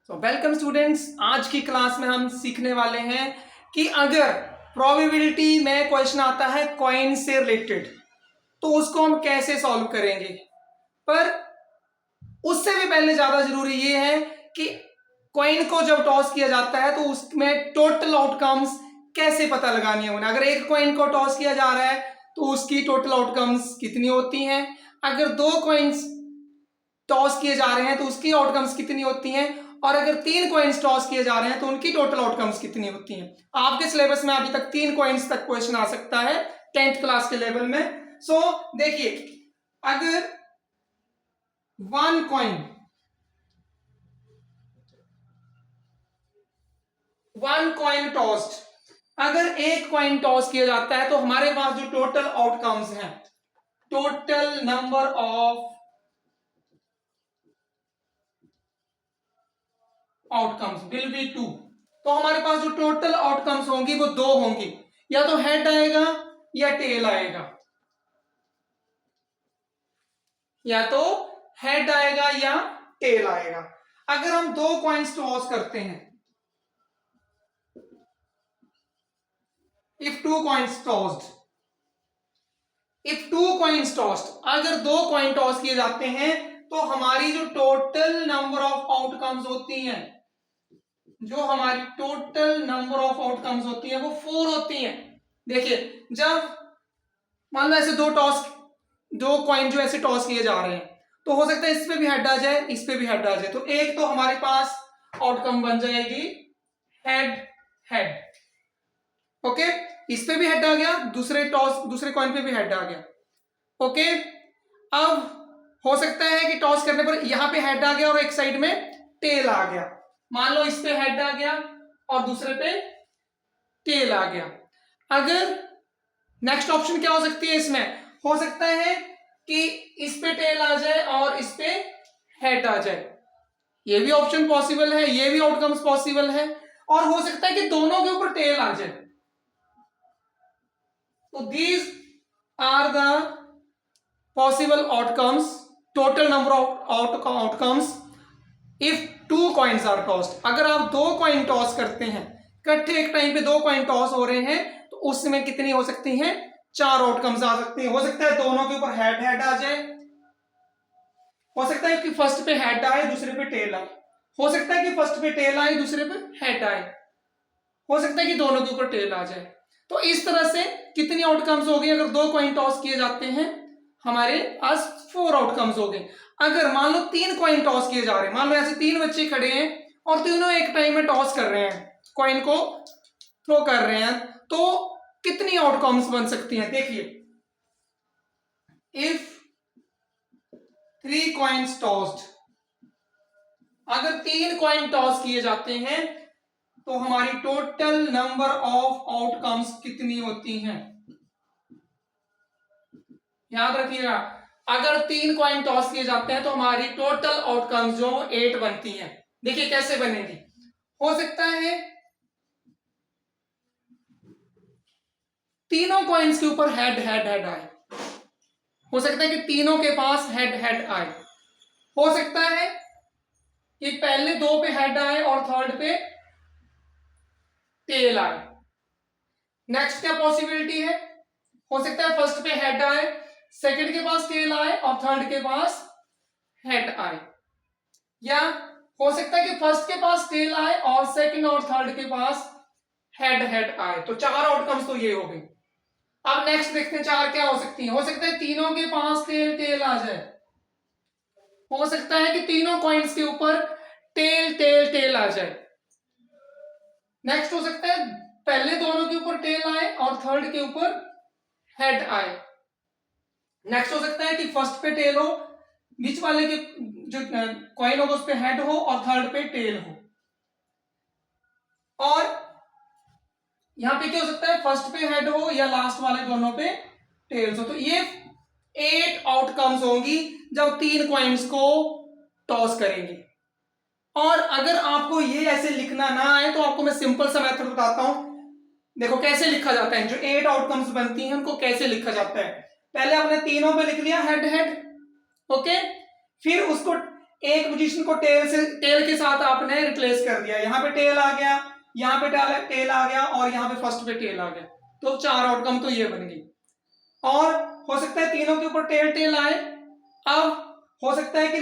Welcome students. आज की class में हम सीखने वाले हैं कि अगर प्रोबेबिलिटी में क्वेश्चन आता है कॉइन से रिलेटेड तो उसको हम कैसे सॉल्व करेंगे। पर उससे भी पहले ज्यादा जरूरी ये है कि कॉइन को जब टॉस किया जाता है तो उसमें टोटल आउटकम्स कैसे पता लगानी है उन्हें। अगर एक कॉइन को टॉस किया जा रहा है तो उसकी टोटल आउटकम्स कितनी होती हैं, अगर दो कॉइन्स टॉस किए जा रहे हैं तो उसकी आउटकम्स कितनी होती हैं, और अगर तीन कॉइन्स टॉस किए जा रहे हैं तो उनकी टोटल आउटकम्स कितनी होती हैं। आपके सिलेबस में अभी तक 3 कॉइन्स तक क्वेश्चन आ सकता है 10th क्लास के लेवल में। सो देखिए, अगर वन कॉइन टॉस्ड, अगर एक कॉइन टॉस किया जाता है तो हमारे पास जो टोटल आउटकम्स हैं, total number of outcomes will be 2। तो हमारे पास जो टोटल आउटकम्स होंगी वो 2 होंगी, या तो हेड आएगा या टेल आएगा, या तो हेड आएगा या टेल आएगा। अगर हम 2 कॉइन्स टॉस करते हैं, इफ टू कॉइन्स टॉस्ड, अगर 2 कॉइन टॉस किए जाते हैं तो हमारी जो टोटल नंबर ऑफ आउटकम्स होती हैं, वो 4 होती हैं। देखिए, जब मान लो ऐसे दो कॉइन जो ऐसे टॉस किए जा रहे हैं तो हो सकता है इस पे भी हेड आ जाए, इस पे भी हेड आ जाए, तो एक तो हमारे पास आउटकम बन जाएगी हेड हेड। ओके, इस पे भी हेड आ गया, दूसरे कॉइन पे भी हेड आ गया। ओके, अब हो सकता है कि टॉस करने पर यहां पे हेड आ गया और एक साइड में टेल आ गया। मान लो इस पे हेड आ गया और दूसरे पे टेल आ गया। अगर नेक्स्ट ऑप्शन क्या हो सकती है, इसमें हो सकता है कि इस पे टेल आ जाए और इस पे हेड आ जाए, ये भी ऑप्शन पॉसिबल है, ये भी आउटकम्स पॉसिबल है। और हो सकता है कि दोनों के ऊपर टेल आ जाए। तो these are the possible outcomes, total number of outcomes if 2 coins are tossed. अगर आप 2 कॉइन टॉस करते हैं, इकट्ठे एक टाइम पे 2 कॉइन टॉस हो रहे हैं, तो उसमें कितनी हो सकती हैं, 4 आउटकम्स आ सकती हैं। हो सकता है दोनों के ऊपर हेड हेड आ जाए, हो सकता है कि फर्स्ट पे हेड आए दूसरे पे टेल आए, हो सकता है कि फर्स्ट पे टेल आए दूसरे पे हेड आए, हो सकता है कि दोनों के ऊपर टेल आ जाए। तो इस तरह से कितनी आउटकम्स हो गई, अगर 2 कॉइन टॉस किए जाते हैं हमारे पास 4 आउटकम्स हो गए। अगर मान लो 3 कॉइन टॉस किए जा रहे हैं, मान लो ऐसे 3 बच्चे खड़े हैं और तीनों एक टाइम में टॉस कर रहे हैं, कॉइन को थ्रो कर रहे हैं, तो कितनी आउटकम्स बन सकती हैं। देखिए, इफ 3 कॉइन्स टॉस्ड, अगर 3 कॉइन टॉस किए जाते हैं तो हमारी टोटल नंबर ऑफ आउटकम्स कितनी होती हैं। याद रखिएगा, अगर 3 कॉइन टॉस किए जाते हैं तो हमारी टोटल आउटकम्स जो 8 बनती हैं। देखिए कैसे बनेगी, हो सकता है तीनों कॉइन्स के ऊपर हेड हेड हेड आए, हो सकता है कि तीनों के पास हेड हेड आए, हो सकता है कि पहले 2 पे हेड आए और थर्ड पे टेल आए। नेक्स्ट क्या पॉसिबिलिटी है, हो सकता है फर्स्ट पे हेड आए, सेकंड के पास टेल आए और थर्ड के पास हेड आए, या हो सकता है कि फर्स्ट के पास टेल आए और सेकंड और थर्ड के पास हेड हेड आए। तो 4 आउटकम्स तो ये हो गई। अब नेक्स्ट देखते हैं 4 क्या हो सकती है। हो सकता है तीनों के पास टेल टेल आ जाए, हो सकता है कि तीनों कॉइन्स के ऊपर टेल टेल टेल आ जाए। नेक्स्ट हो सकता है पहले दोनों के ऊपर टेल आए और थर्ड के ऊपर हेड आए। नेक्स्ट हो सकता है कि फर्स्ट पे टेल हो, बीच वाले के जो कॉइन होगा उस पे हेड हो और थर्ड पे टेल हो, और यहां पे क्या हो सकता है फर्स्ट पे हेड हो या लास्ट वाले दोनों पे टेल्स हो। तो ये 8 आउटकम्स होंगी जब 3 कॉइन्स को टॉस करेंगे। और अगर आपको ये ऐसे लिखना ना आए तो आपको मैं सिंपल सा मेथड बताता हूं। देखो कैसे लिखा जाता है, जो 8 आउटकम्स बनती हैं उनको कैसे लिखा जाता है। पहले आपने तीनों पे लिख लिया हेड हेड, ओके, फिर उसको एक पोजीशन को टेल के साथ आपने रिप्लेस कर दिया, यहाँ पे टेल आ गया, यहाँ पे टेल आ गया और यहाँ पे फर्स्ट पे टेल आ गया, तो 4 आउटकम तो ये बन गई। और हो सकता है तीनों के ऊपर टेल टेल आए। अब हो सकता है कि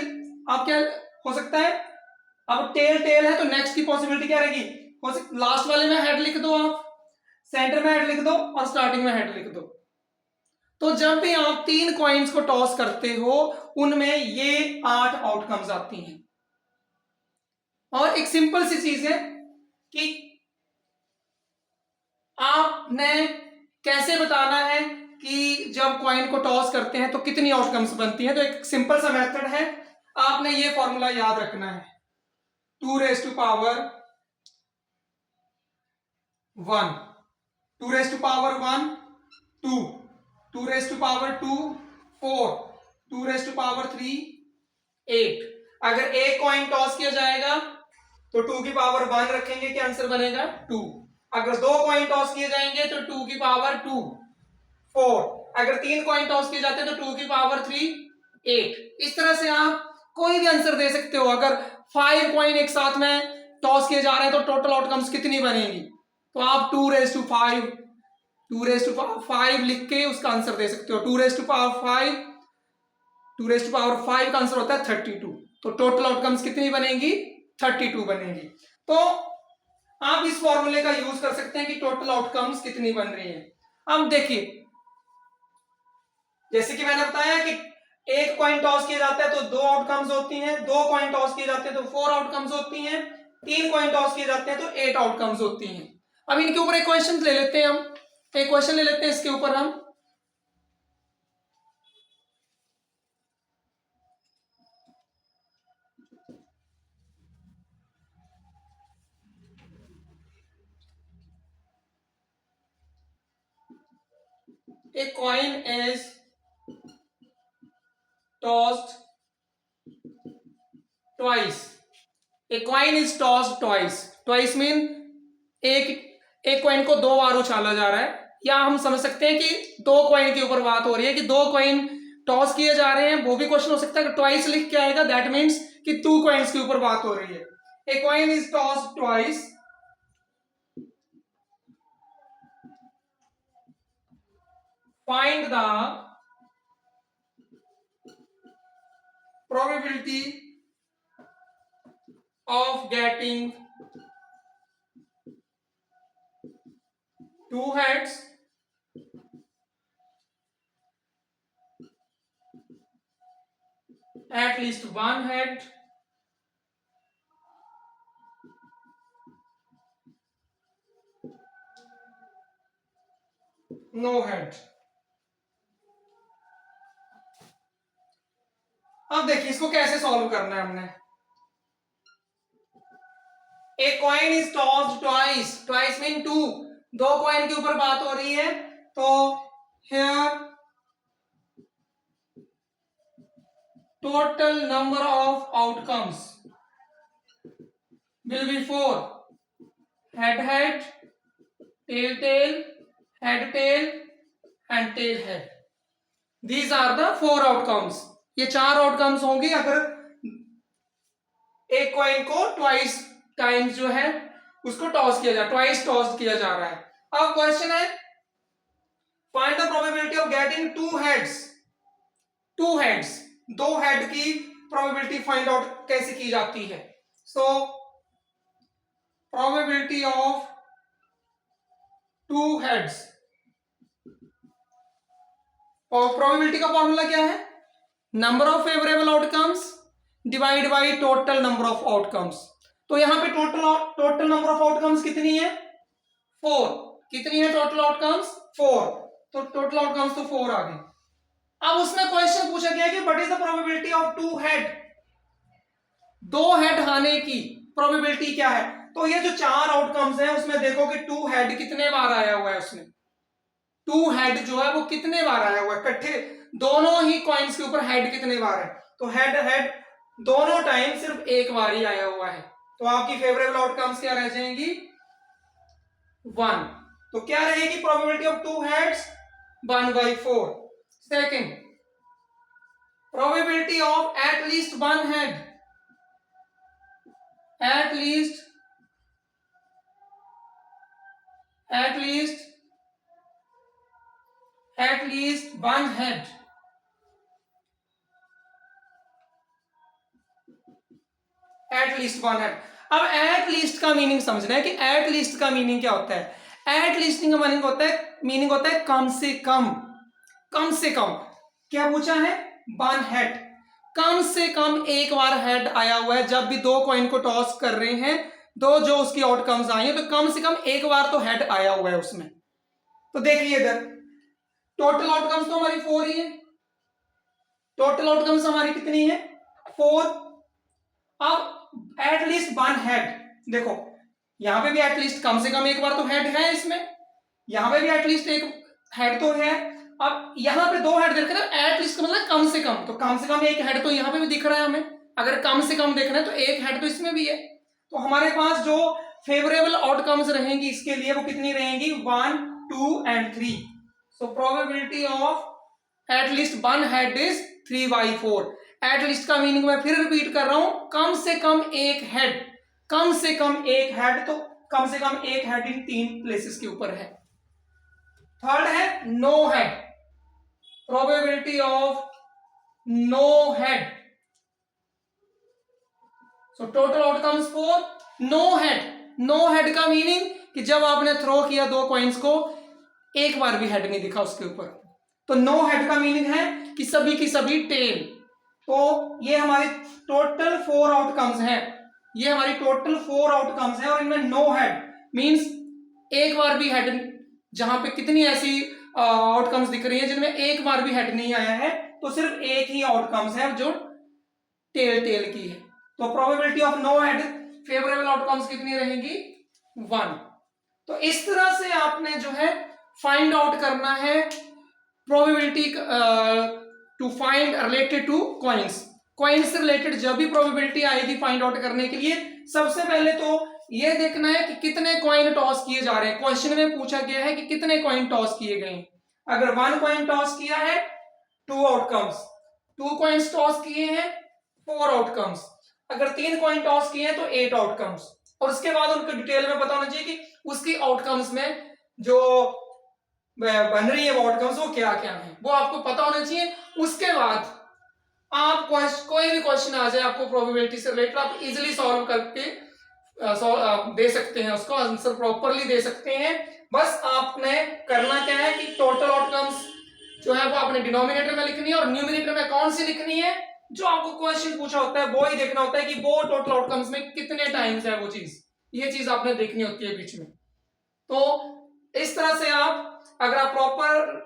अब क्या हो सकता है, अब टेल टेल है तो नेक्स्ट की पॉसिबिलिटी क्या रहेगी, लास्ट वाले में हेड लिख दो, आप सेंटर में हेड लिख दो और स्टार्टिंग में हेड लिख दो। तो जब भी आप 3 कॉइन्स को टॉस करते हो उनमें ये 8 आउटकम्स आती हैं। और एक सिंपल सी चीज है कि आपने कैसे बताना है कि जब कॉइन को टॉस करते हैं तो कितनी आउटकम्स बनती हैं। तो एक सिंपल सा मेथड है, आपने ये फॉर्मूला याद रखना है, 2 raised to power 1, 2 raised to power 1 2, 2 raised to power 2 4, 2 raised to power 3 8। अगर एक कॉइन टॉस किया जाएगा तो 2 की पावर 1 रखेंगे, क्या आंसर बनेगा 2। अगर 2 कॉइन टॉस किए जाएंगे तो 2 की पावर 2 4। अगर 3 कॉइन टॉस किए जाते हैं तो 2 की पावर 3 8। इस तरह से आप कोई भी आंसर दे सकते हो। अगर 5 कॉइन एक साथ में टॉस किए जा रहे हैं तो टोटल आउटकम्स कितनी बनेगी, तो आप 2 raised to 5 2 raised to 5 लिख के उसका आंसर दे सकते हो। 2 raised to power 5 2 raised to power 5 का आंसर होता है 32। तो टोटल आउटकम्स कितनी बनेगी 32 बनेगी। तो आप इस फॉर्मूले का यूज कर सकते हैं कि टोटल आउटकम्स कितनी बन रही है। अब देखिए, जैसे कि मैंने बताया कि एक कॉइन टॉस किया जाता है तो 2 आउटकम्स होती हैं, 2 कॉइन टॉस किए जाते हैं तो 4 आउटकम्स होती हैं, 3 कॉइन टॉस किए जाते हैं तो 8 आउटकम्स होती हैं। अब इनके ऊपर एक क्वेश्चन ले लेते हैं, हम एक क्वेश्चन ले लेते हैं इसके ऊपर हम। A coin is tossed twice. A coin is tossed twice. Twice mean एक कॉइन को 2 बार उछाला जा रहा है, या हम समझ सकते हैं कि 2 कॉइन के ऊपर बात हो रही है कि 2 कॉइन टॉस किए जा रहे हैं। वो भी क्वेश्चन हो सकता है कि ट्वाइस लिख के आएगा, दैट मीन्स कि 2 कॉइन्स के ऊपर बात हो रही है। A coin is tossed twice, find the probability of getting 2 heads, at least 1 head, no head। अब देखिए इसको कैसे सॉल्व करना है हमने। A coin is tossed twice, twice mean 2, 2 coin के ऊपर बात हो रही है, तो here total number of outcomes will be 4, head head, tail tail, head tail and tail head। These are the 4 outcomes। ये 4 आउटकम्स होंगे अगर एक कॉइन को ट्वाइस टाइम्स जो है उसको टॉस किया जा, ट्वाइस टॉस किया जा रहा है। अब क्वेश्चन है, find the probability of getting 2 heads. 2 heads, 2 head की प्रोबेबिलिटी फाइंड आउट कैसे की जाती है। सो प्रोबेबिलिटी ऑफ 2 हेड्स, और प्रोबेबिलिटी का फॉर्मूला क्या है, number of favourable outcomes divide by total number of outcomes. तो यहां पे टोटल नंबर ऑफ आउटकम्स कितनी है 4। कितनी है टोटल आउटकम्स 4, तो टोटल आउटकम्स तो 4 आ गए। अब उसमें क्वेश्चन पूछा गया कि what is the probability of 2 head, 2 head आने की प्रोबेबिलिटी क्या है। तो ये जो 4 आउटकम्स हैं उसमें देखो कि 2 हेड कितने बार आया हुआ है, उसमें 2 हेड जो है वो कितने बार आया हुआ है, इकट्ठे दोनों ही कॉइन्स के ऊपर हेड कितने बार है, तो हेड हेड दोनों टाइम सिर्फ एक बार ही आया हुआ है। तो आपकी फेवरेबल आउटकम्स क्या रह जाएंगी 1। तो क्या रहेगी probability of 2 heads 1/4। Second, probability of at least 1 head, at least one head, at least one head. अब एट लीस्ट का मीनिंग समझना है कि एट लीस्ट का मीनिंग क्या होता है। एट लीस्ट का मीनिंग होता है कम से कम। कम से कम क्या पूछा है, वन हेड, कम से कम एक बार हेड आया हुआ है। जब भी दो कॉइन को टॉस कर रहे हैं, दो जो उसकी आउटकम्स आई है, तो कम से कम एक बार तो हेड आया हुआ है उसमें। तो देखिए इधर टोटल आउटकम्स तो हमारी 4 ही है। टोटल आउटकम्स हमारी कितनी है, 4। अब एटलीस्ट वन हेड, देखो यहां पे भी एटलीस्ट कम से कम एक बार तो हेड है इसमें, यहां पे भी एटलीस्ट एक हेड तो है। अब यहां पे दो हेड देख रहे हैं, एटलीस्ट का मतलब कम से कम, तो कम से कम एक हेड तो यहां पे भी दिख रहा है हमें। अगर कम से कम देखना है तो एक हेड तो इसमें भी है। तो हमारे पास जो फेवरेबल आउटकम्स रहेंगी इसके लिए वो कितनी रहेंगी, 1, 2 and 3। So probability of at least one head is 3/4। At least का मीनिंग मैं फिर रिपीट कर रहा हूं, कम से कम एक हेड, कम से कम एक हेड, तो कम से कम एक हेड इन 3 प्लेसेस के ऊपर है। थर्ड है no head, probability of no head. So total outcomes 4, no head. No head का मीनिंग कि जब आपने थ्रो किया दो कॉइन्स को, एक बार भी हेड नहीं दिखा उसके ऊपर। तो नो हेड का मीनिंग है कि सभी की सभी टेल। तो ये हमारी टोटल 4 आउटकम्स हैं, ये हमारी टोटल 4 आउटकम्स हैं, और इनमें नो हेड मींस एक बार भी हेड, जहां पे कितनी ऐसी आउटकम्स दिख रही हैं जिनमें एक बार भी हेड नहीं आया है, तो सिर्फ एक ही आउटकम्स है जो टेल की है। तो probability of no head favourable outcomes कितनी रहेंगी, 1। तो इस तरह से आपने जो है फाइंड आउट करना है probability to find related to coins. Coins से रिलेटेड जब भी प्रोबेबिलिटी आएगी फाइंड आउट करने के लिए, सबसे पहले तो ये देखना है कि कितने कॉइन टॉस किए जा रहे हैं। क्वेश्चन में पूछा गया है कि कितने कॉइन टॉस किए गए। अगर 1 कॉइन टॉस किया है 2 आउटकम्स, 2 कॉइन्स टॉस किए हैं 4 आउटकम्स, अगर 3 कॉइन टॉस किए हैं तो 8 आउटकम्स। और उसके बाद उनको डिटेल में पता होना चाहिए कि उसकी आउटकम्स में जो बन रही है वो आउटकम्स वो क्या क्या है, वो आपको पता होना चाहिए। उसके बाद आप कोई भी क्वेश्चन आ जाए आपको प्रोबेबिलिटी से रिलेटेड, आप इजीली सॉल्व करके दे सकते हैं, उसको आंसर प्रॉपरली दे सकते हैं। बस आपने करना क्या है कि टोटल आउटकम्स जो है वो आपने डिनोमिनेटर में लिखनी है, और न्यूमिनेटर में कौन सी लिखनी है, जो आपको क्वेश्चन पूछा होता है वो ही देखना होता है कि वो टोटल आउटकम्स में कितने टाइम्स है वो चीज, ये चीज आपने देखनी होती है बीच में। तो इस तरह से आप अगर आप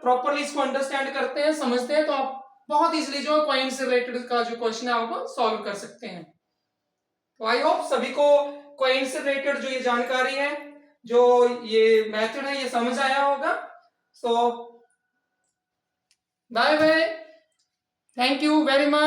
प्रॉपरली इसको अंडरस्टैंड करते हैं, समझते हैं, तो आप बहुत इजीली जो कॉइन से रिलेटेड का जो क्वेश्चन है आप सॉल्व कर सकते हैं। तो आई होप सभी को कॉइन से रिलेटेड जो ये जानकारी है, जो ये मेथड है, ये समझ आया होगा। So bye bye, thank you very much.